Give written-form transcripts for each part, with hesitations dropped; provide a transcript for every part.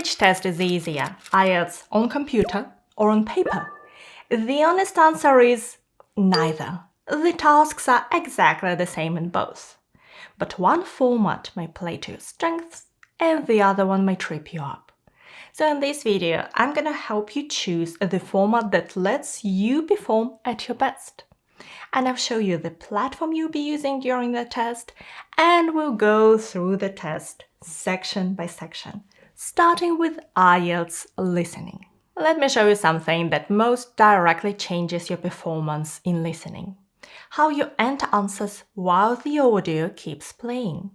Which test is easier, IELTS on computer or on paper? The honest answer is neither. The tasks are exactly the same in both. But one format may play to your strengths and the other one may trip you up. So in this video, I'm going to help you choose the format that lets you perform at your best. And I'll show you the platform you'll be using during the test, and we'll go through the test section by section, starting with IELTS Listening. Let me show you something that most directly changes your performance in listening. How you enter answers while the audio keeps playing.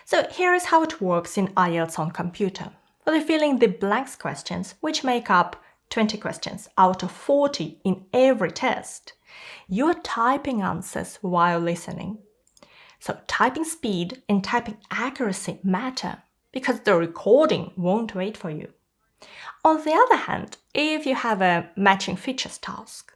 So here is how it works in IELTS on computer. For the fill in the blanks questions, which make up 20 questions out of 40 in every test, you're typing answers while listening. So typing speed and typing accuracy matter because the recording won't wait for you. On the other hand, if you have a matching features task,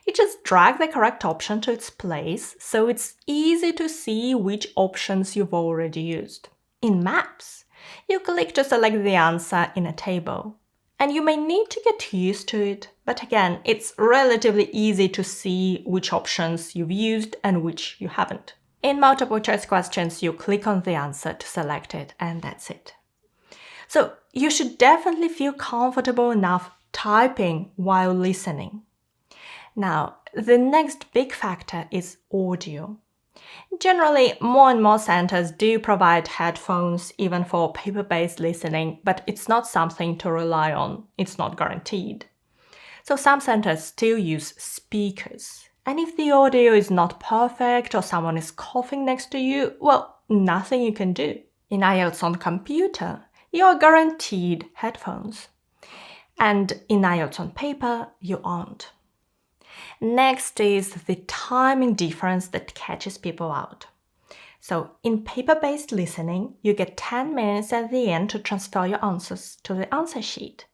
you just drag the correct option to its place so it's easy to see which options you've already used. In maps, you click to select the answer in a table. And you may need to get used to it, but again, it's relatively easy to see which options you've used and which you haven't. In multiple choice questions, you click on the answer to select it, and that's it. So you should definitely feel comfortable enough typing while listening. Now, the next big factor is audio. Generally, more and more centers do provide headphones even for paper-based listening, but it's not something to rely on. It's not guaranteed. So some centers still use speakers. And if the audio is not perfect or someone is coughing next to you, well, nothing you can do. In IELTS on computer, you're guaranteed headphones. And in IELTS on paper, you aren't. Next is the timing difference that catches people out. So in paper-based listening, you get 10 minutes at the end to transfer your answers to the answer sheet.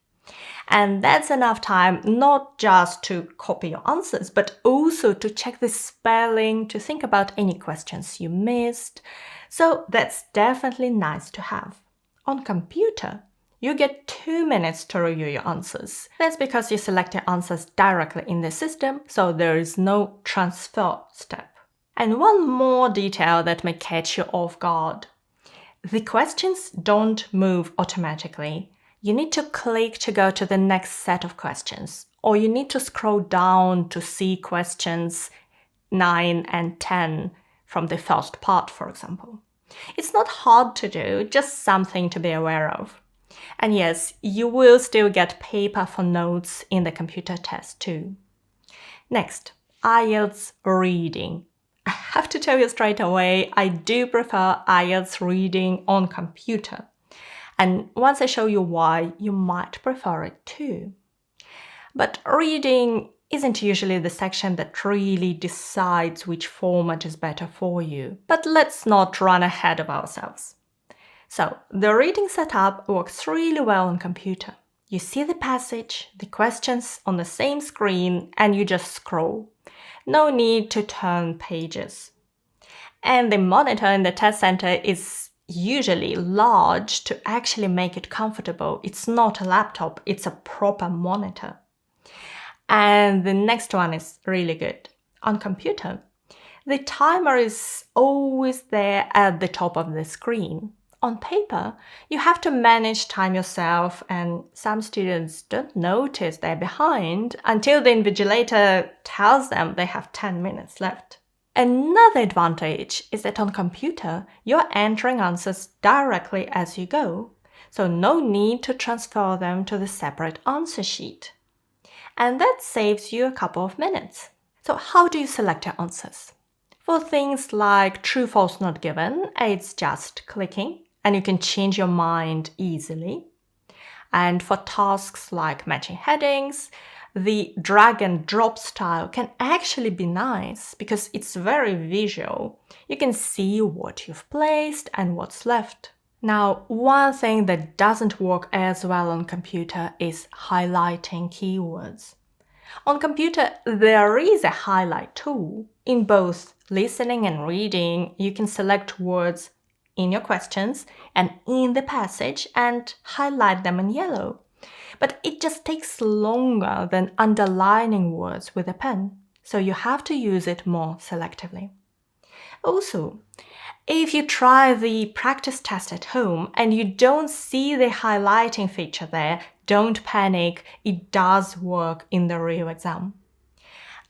And that's enough time not just to copy your answers, but also to check the spelling, to think about any questions you missed. So that's definitely nice to have. On computer, you get 2 minutes to review your answers. That's because you select your answers directly in the system, so there is no transfer step. And one more detail that may catch you off guard. The questions don't move automatically. You need to click to go to the next set of questions, or you need to scroll down to see questions 9 and 10 from the first part, for example. It's not hard to do, just something to be aware of. And yes, you will still get paper for notes in the computer test too. Next, IELTS Reading. I have to tell you straight away, I do prefer IELTS Reading on computer. And once I show you why, you might prefer it too. But reading isn't usually the section that really decides which format is better for you. But let's not run ahead of ourselves. So, the reading setup works really well on computer. You see the passage, the questions on the same screen, and you just scroll. No need to turn pages. And the monitor in the test center is usually large to actually make it comfortable. It's not a laptop, it's a proper monitor. And the next one is really good. On computer, the timer is always there at the top of the screen. On paper, you have to manage time yourself, and some students don't notice they're behind until the invigilator tells them they have 10 minutes left. Another advantage is that on computer, you're entering answers directly as you go, so no need to transfer them to the separate answer sheet. And that saves you a couple of minutes. So how do you select your answers? For things like true, false, not given, it's just clicking. And you can change your mind easily. And for tasks like matching headings, the drag and drop style can actually be nice because it's very visual. You can see what you've placed and what's left. Now, one thing that doesn't work as well on computer is highlighting keywords. On computer, there is a highlight tool. In both listening and reading, you can select words in your questions and in the passage and highlight them in yellow. But it just takes longer than underlining words with a pen, so you have to use it more selectively. Also, if you try the practice test at home and you don't see the highlighting feature there, don't panic, it does work in the real exam.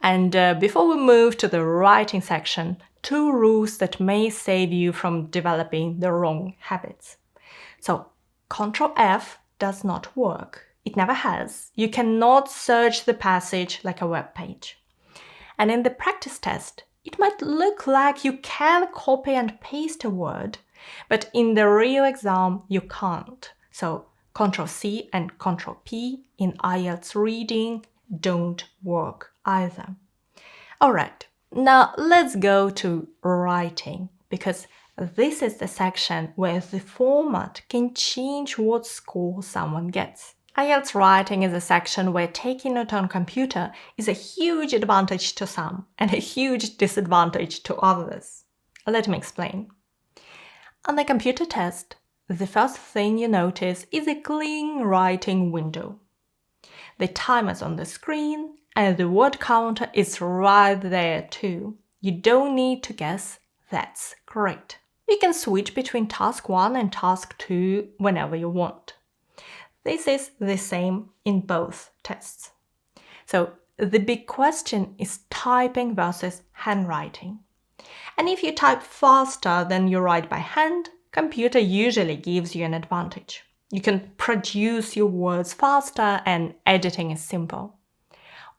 And before we move to the writing section, 2 rules that may save you from developing the wrong habits. So, Ctrl F does not work. It never has. You cannot search the passage like a web page. And in the practice test, it might look like you can copy and paste a word, but in the real exam, you can't. So Ctrl C and Ctrl P in IELTS Reading don't work either. All right, now let's go to writing, because this is the section where the format can change what score someone gets. IELTS Writing is a section where taking it on computer is a huge advantage to some and a huge disadvantage to others. Let me explain. On the computer test, the first thing you notice is a clean writing window. The timer's on the screen and the word counter is right there too. You don't need to guess. That's great. You can switch between task 1 and task 2 whenever you want. This is the same in both tests. So the big question is typing versus handwriting. And if you type faster than you write by hand, computer usually gives you an advantage. You can produce your words faster and editing is simple.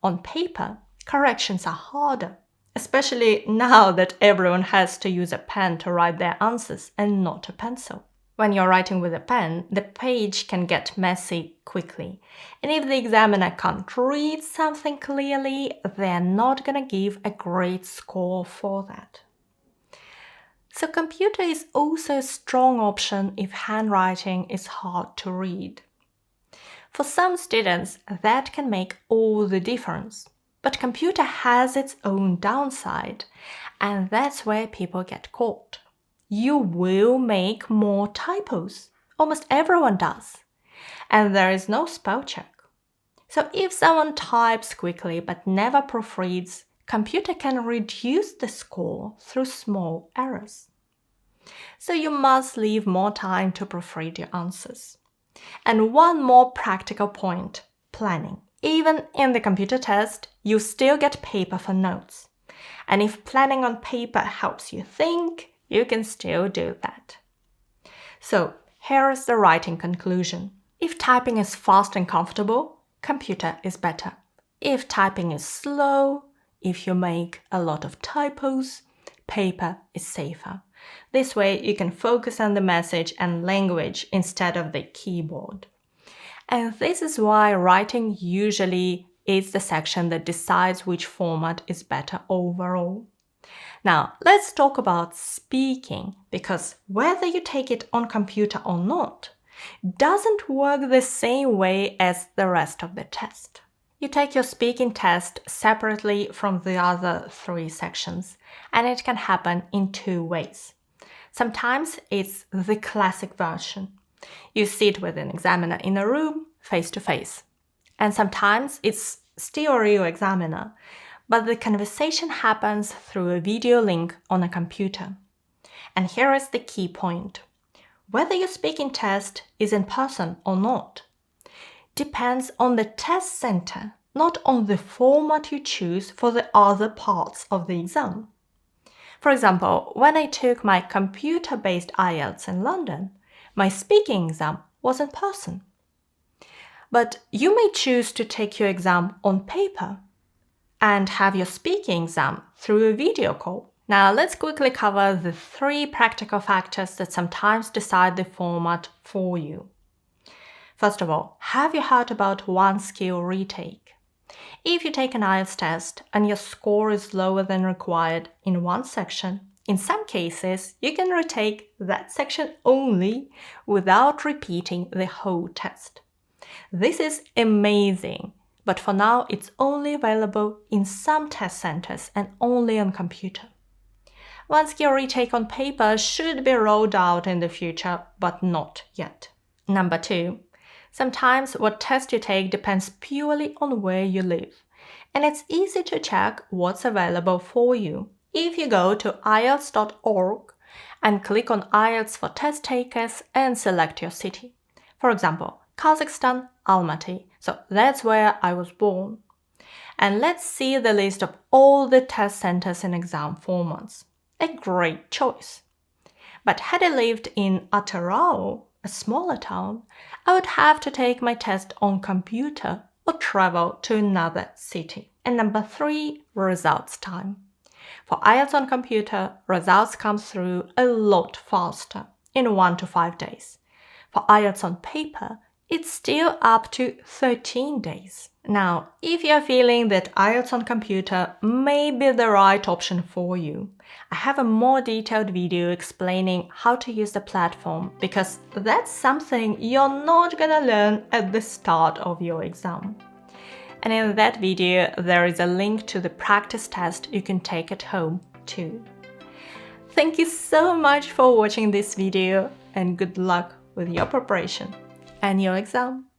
On paper, corrections are harder, especially now that everyone has to use a pen to write their answers and not a pencil. When you're writing with a pen, the page can get messy quickly. And if the examiner can't read something clearly, they're not going to give a great score for that. So computer is also a strong option if handwriting is hard to read. For some students, that can make all the difference. But computer has its own downside, and that's where people get caught. You will make more typos. Almost everyone does. And there is no spell check. So if someone types quickly but never proofreads, computer can reduce the score through small errors. So you must leave more time to proofread your answers. And one more practical point, planning. Even in the computer test, you still get paper for notes. And if planning on paper helps you think, you can still do that. So here is the writing conclusion. If typing is fast and comfortable, computer is better. If typing is slow, if you make a lot of typos, paper is safer. This way you can focus on the message and language instead of the keyboard. And this is why writing usually is the section that decides which format is better overall. Now, let's talk about speaking, because whether you take it on computer or not, doesn't work the same way as the rest of the test. You take your speaking test separately from the other 3 sections, and it can happen in 2 ways. Sometimes it's the classic version. You sit with an examiner in a room, face to face. And sometimes it's still a real examiner, but the conversation happens through a video link on a computer. And here is the key point. Whether your speaking test is in person or not depends on the test center, not on the format you choose for the other parts of the exam. For example, when I took my computer-based IELTS in London, my speaking exam was in person. But you may choose to take your exam on paper and have your speaking exam through a video call. Now let's quickly cover the 3 practical factors that sometimes decide the format for you. First of all, have you heard about one skill retake? If you take an IELTS test and your score is lower than required in one section, in some cases you can retake that section only without repeating the whole test. This is amazing. But for now, it's only available in some test centers and only on computer. One skill retake on paper should be rolled out in the future, but not yet. Number 2. Sometimes what test you take depends purely on where you live, and it's easy to check what's available for you. If you go to IELTS.org and click on IELTS for test takers and select your city. For example, Kazakhstan, Almaty, so that's where I was born. And let's see the list of all the test centers and exam formats. A great choice. But had I lived in Atarao, a smaller town, I would have to take my test on computer or travel to another city. And number 3, results time. For IELTS on computer, results come through a lot faster, in 1 to 5 days. For IELTS on paper, it's still up to 13 days. Now, if you're feeling that IELTS on computer may be the right option for you, I have a more detailed video explaining how to use the platform, because that's something you're not gonna learn at the start of your exam. And in that video, there is a link to the practice test you can take at home too. Thank you so much for watching this video, and good luck with your preparation and your exam.